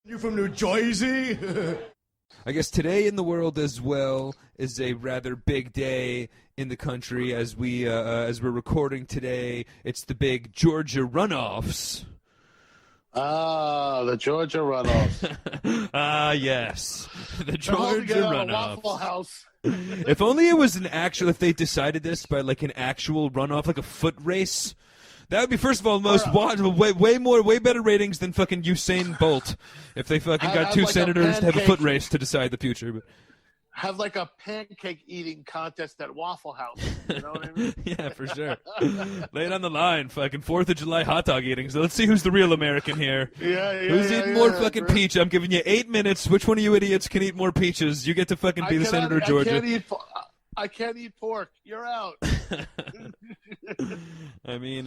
You from New Jersey? I guess today in the world as well is a rather big day in the country as we're recording today. It's the big Georgia runoffs. Ah, the Georgia runoffs. Ah, yes, the They're Georgia holding it at a runoffs. Waffle House. If only it was if they decided this by like an actual runoff, like a foot race. That would be, first of all, way better ratings than fucking Usain Bolt. If they fucking got two like senators to have a foot race to decide the future. But have like a pancake eating contest at Waffle House. You know what I mean? yeah, for sure. Lay it on the line, fucking 4th of July hot dog eating. So let's see who's the real American here. Who's eating more fucking peach? I'm giving you 8 minutes. Which one of you idiots can eat more peaches? You get to fucking be the senator of Georgia. I can't eat pork. You're out. I mean,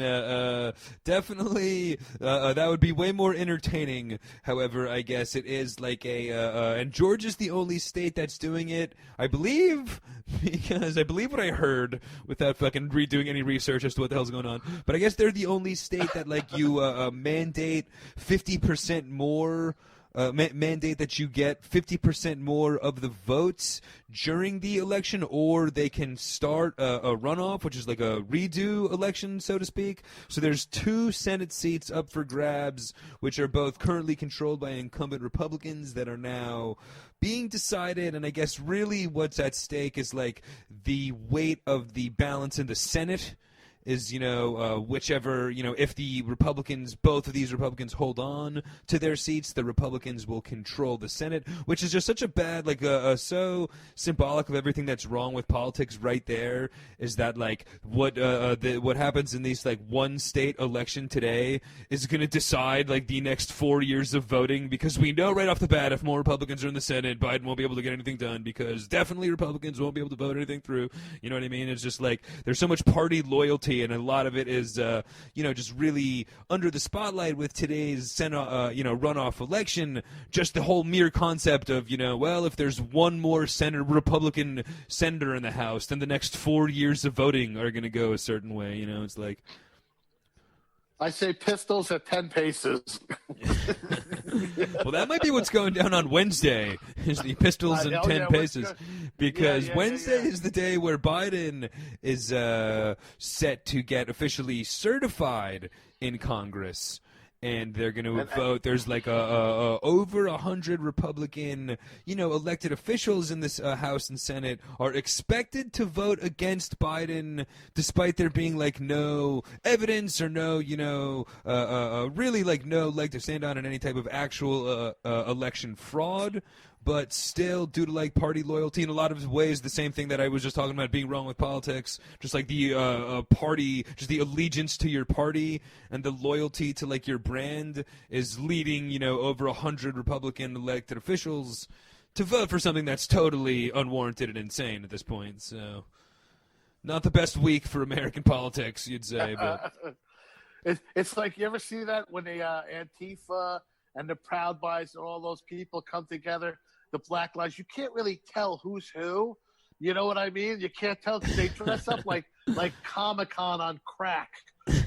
definitely, that would be way more entertaining. However, I guess it is like and Georgia's the only state that's doing it, I believe, because I believe what I heard without fucking redoing any research as to what the hell's going on. But I guess they're the only state that like you mandate 50% more. Mandate that you get 50% more of the votes during the election, or they can start a runoff, which is like a redo election, so to speak. So there's 2 Senate seats up for grabs, which are both currently controlled by incumbent Republicans that are now being decided. And I guess really what's at stake is like the weight of the balance in the Senate. Is, whichever, if the Republicans, both of these Republicans hold on to their seats, the Republicans will control the Senate, which is just such a bad, so symbolic of everything that's wrong with politics right there, is that, like, what happens in these, like, one state election today is going to decide, like, the next 4 years of voting, because we know right off the bat if more Republicans are in the Senate, Biden won't be able to get anything done, because definitely Republicans won't be able to vote anything through, you know what I mean? It's just, like, there's so much party loyalty, and a lot of it is, just really under the spotlight with today's runoff election. Just the whole mere concept of, if there's one more Republican senator in the House, then the next 4 years of voting are going to go a certain way. It's like. I say pistols at 10 paces. Well, that might be what's going down on Wednesday, is the pistols and 10 paces. Because Wednesday is the day where Biden is set to get officially certified in Congress. And they're going to vote. There's like over 100 Republican, elected officials in this House and Senate are expected to vote against Biden, despite there being like no evidence or no, really like no leg to stand on in any type of actual election fraud. But still, due to like party loyalty, in a lot of ways, the same thing that I was just talking about being wrong with politics, just like the party, just the allegiance to your party and the loyalty to like your brand is leading, over 100 Republican elected officials to vote for something that's totally unwarranted and insane at this point. So, not the best week for American politics, you'd say. But it's like, you ever see that when the Antifa and the Proud Boys and all those people come together? The Black Lives, you can't really tell who's who. You know what I mean? You can't tell because they dress up like Comic-Con on crack.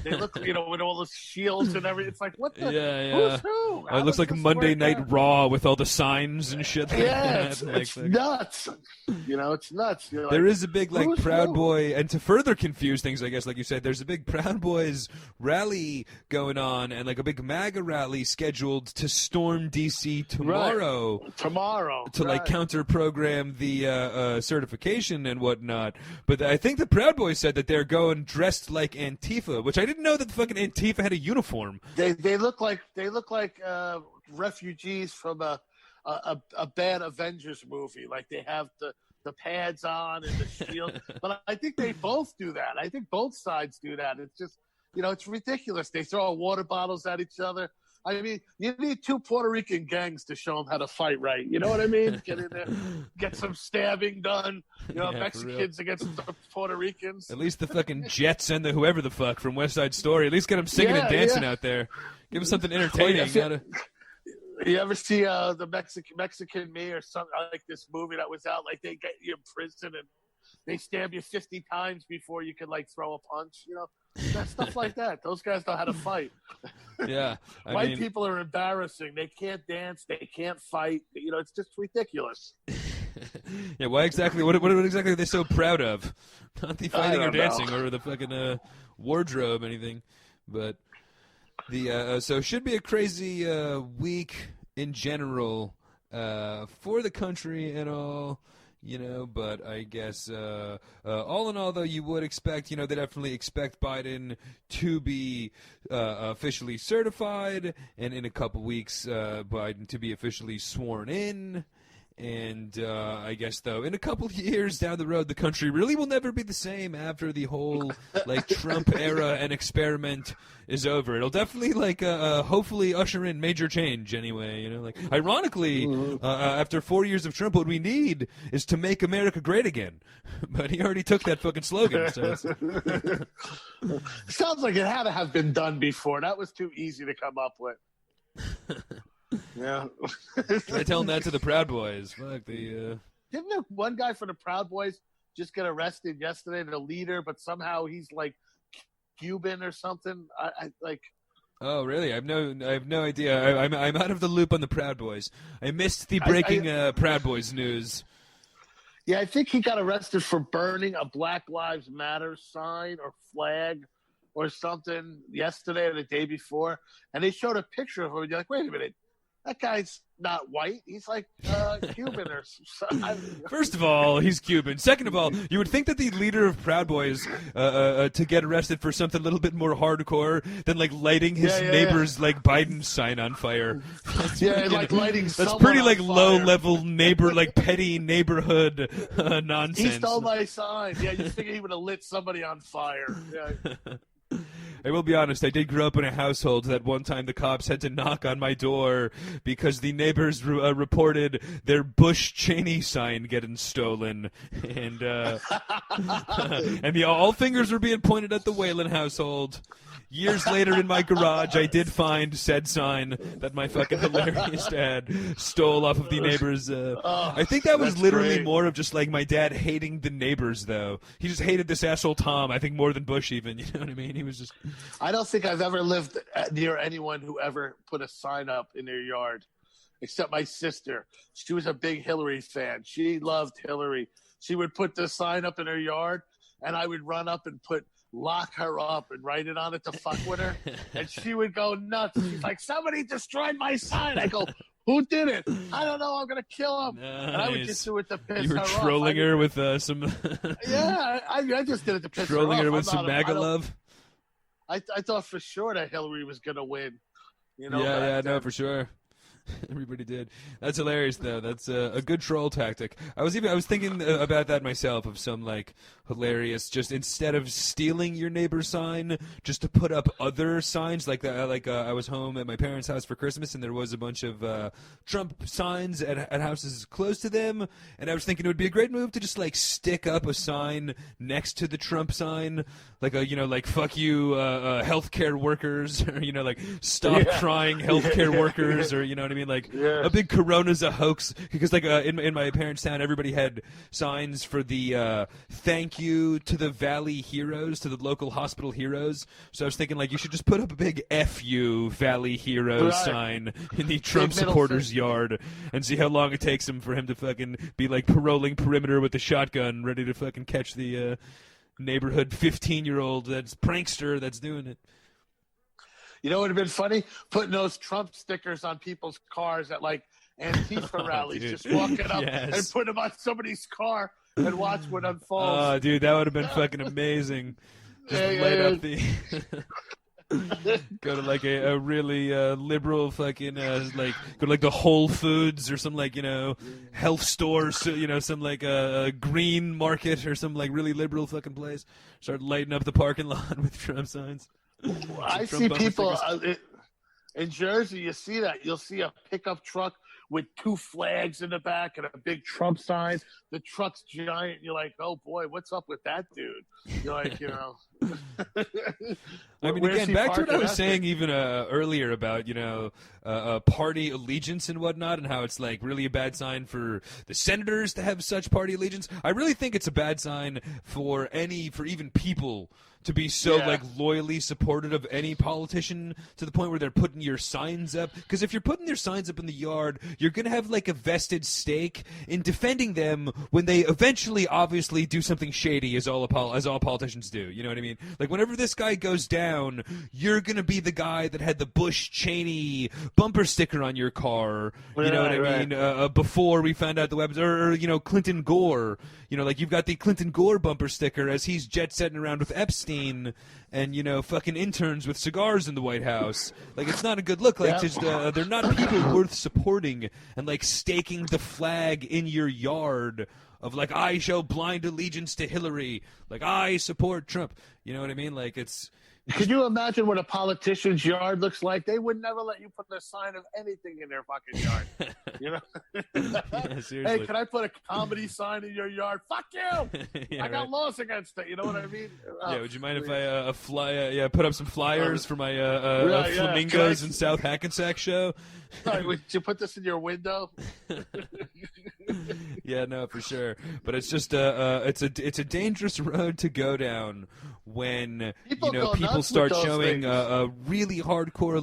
They look, with all the shields and everything. It's like, what the? Yeah. Who's who? It looks like Monday Night Raw with all the signs and shit. It's nuts. It's nuts. There is a big Proud Boy, and to further confuse things, I guess, like you said, there's a big Proud Boys rally going on, and like a big MAGA rally scheduled to storm DC tomorrow. Right. Tomorrow. To like counter-program the certification and whatnot. But I think the Proud Boys said that they're going dressed like Antifa, which I didn't know that the fucking Antifa had a uniform. They look like refugees from a bad Avengers movie. Like they have the pads on and the shield. But I think they both do that. I think both sides do that. It's just, it's ridiculous. They throw water bottles at each other. I mean, you need 2 Puerto Rican gangs to show them how to fight right. You know what I mean? Get in there, get some stabbing done. Mexicans against the Puerto Ricans. At least the fucking Jets and the whoever the fuck from West Side Story. At least get them singing and dancing out there. Give them something entertaining. You ever see the Mexican Me or something like this movie that was out? Like they get you in prison and they stab you 50 times before you can like throw a punch. That stuff like that. Those guys know how to fight. Yeah, I White mean, people are embarrassing. They can't dance. They can't fight. It's just ridiculous. yeah. Why exactly? What exactly are they so proud of? Not the fighting or don't know. dancing or the fucking wardrobe, anything. But so it should be a crazy week in general for the country and all. But I guess all in all, though, you would expect, they definitely expect Biden to be officially certified, and in a couple weeks, Biden to be officially sworn in. And I guess, though, in a couple of years down the road, the country really will never be the same after the whole, Trump era and experiment is over. It'll definitely, hopefully usher in major change anyway, Ironically, after 4 years of Trump, what we need is to make America great again. But he already took that fucking slogan, so it's... Sounds like it had to have been done before. That was too easy to come up with. Yeah. Try telling that to the Proud Boys. Fuck, Didn't one guy for the Proud Boys just get arrested yesterday, the leader, but somehow he's like Cuban or something? I Oh, really? I have no idea. I'm out of the loop on the Proud Boys. I missed the breaking Proud Boys news. Yeah, I think he got arrested for burning a Black Lives Matter sign or flag or something yesterday or the day before, and they showed a picture of him, and you're like, wait a minute, that guy's not white. He's like Cuban or something. First of all, he's Cuban. Second of all, you would think that the leader of Proud Boys to get arrested for something a little bit more hardcore than lighting his neighbor's Biden sign on fire. Lighting. That's pretty low level neighbor, petty neighborhood nonsense. He stole my sign. Yeah, you think he would have lit somebody on fire? Yeah. I will be honest, I did grow up in a household that one time the cops had to knock on my door because the neighbors reported their Bush Cheney sign getting stolen. And all fingers were being pointed at the Whalen household. Years later in my garage, I did find said sign that my fucking hilarious dad stole off of the neighbors. I think that was literally great. more of just my dad hating the neighbors, though. He just hated this asshole Tom, I think more than Bush even, you know what I mean? He was just... I don't think I've ever lived near anyone who ever put a sign up in their yard, except my sister. She was a big Hillary fan. She loved Hillary. She would put the sign up in her yard, and I would run up and lock her up and write it on it to fuck with her, and she would go nuts. She's like, somebody destroyed my sign. I go, who did it? I don't know. I'm gonna kill him. Nice. And I would just do it to piss you were her trolling off. her with some Yeah, I just did it to piss trolling her off. her with some MAGA love. I thought for sure that Hillary was gonna win. No, for sure. Everybody did. That's hilarious, though. That's a good troll tactic. I was thinking about that myself, of some hilarious, just instead of stealing your neighbor's sign, just to put up other signs. I was home at my parents' house for Christmas, and there was a bunch of Trump signs at houses close to them, and I was thinking it would be a great move to just stick up a sign next to the Trump sign, fuck you, healthcare workers, or stop crying healthcare workers, or you know what I mean. A big Corona's a hoax, because in my parents' town, everybody had signs for the thank you to the Valley Heroes, to the local hospital heroes. So I was thinking you should just put up a big F you Valley Heroes sign in the Trump supporters' yard, and see how long it takes him for him to fucking be paroling perimeter with the shotgun, ready to fucking catch the neighborhood 15-year-old that's prankster that's doing it. You know what would have been funny? Putting those Trump stickers on people's cars at Antifa rallies, just walking up and putting them on somebody's car and watch what unfolds. Oh, dude, that would have been fucking amazing. Just light up the... go to a really liberal fucking go to the Whole Foods or some health store, so, some a green market or some really liberal fucking place. Start lighting up the parking lot with Trump signs. I see people in Jersey. You see that? You'll see a pickup truck with 2 flags in the back and a big Trump sign. The truck's giant. You're like, oh boy, what's up with that dude? You're like, I mean, again, back to what I was saying even earlier about party allegiance and whatnot, and how it's really a bad sign for the senators to have such party allegiance. I really think it's a bad sign for even people to be so Yeah. like loyally supportive of any politician to the point where they're putting your signs up. Because if you're putting their signs up in the yard, you're gonna have like a vested stake in defending them when they eventually, obviously, do something shady, as all politicians do. You know what I mean? Like whenever this guy goes down, you're gonna be the guy that had the Bush Cheney bumper sticker on your car. You know what I mean? Before we found out the web, or you know, Clinton Gore. You know, like you've got the Clinton Gore bumper sticker as he's jet setting around with Epstein and, you know, fucking interns with cigars in the White House. Like, it's not a good look. Like, just they're not people worth supporting and, like, staking the flag in your yard of, like, I show blind allegiance to Hillary. Like, I support Trump. You know what I mean? Like, it's... Could you imagine what a politician's yard looks like? They would never let you put a sign of anything in their fucking yard. You know? Yeah, seriously. Hey, can I put a comedy sign in your yard? Fuck you! Yeah, I got laws against it. You know what I mean? Yeah, would you mind if I put up some flyers for my yeah. Flamingos in South Hackensack show? Would you put this in your window? Yeah, no, for sure. But it's just it's a dangerous road to go down when people start showing a really hardcore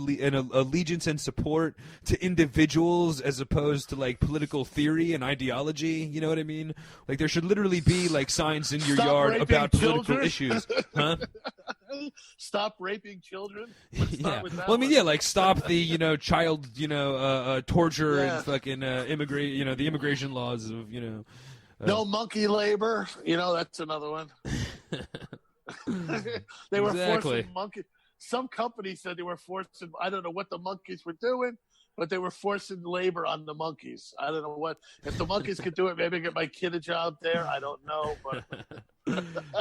allegiance and support to individuals as opposed to like political theory and ideology. You know what I mean? Like there should literally be like signs in your yard about political issues, huh? Stop raping children. Yeah. Well, I mean, yeah, like stop the child torture and fucking immigrate the immigration laws of no monkey labor. That's another one. They were forcing monkey. Some company said they were forcing. I don't know what the monkeys were doing, but they were forcing labor on the monkeys. I don't know what. If the monkeys could do it, maybe get my kid a job there. I don't know, but.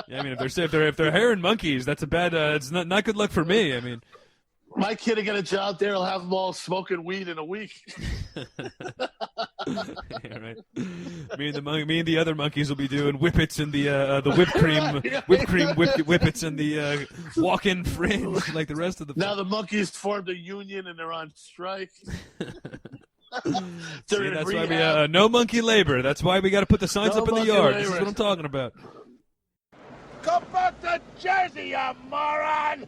Yeah, I mean, if they're hairing monkeys, that's a bad. It's not good luck for me. I mean, my kid will get a job there. He'll have them all smoking weed in a week. Yeah, right. Me and the other monkeys will be doing whippets in the whipped cream whippets and the walk-in fringe like the rest of the. Now the monkeys formed a union and they're on strike. See, that's why we no monkey labor. That's why we got to put the signs up in the yard. This is what I'm talking about. Come back to Jersey, you moron!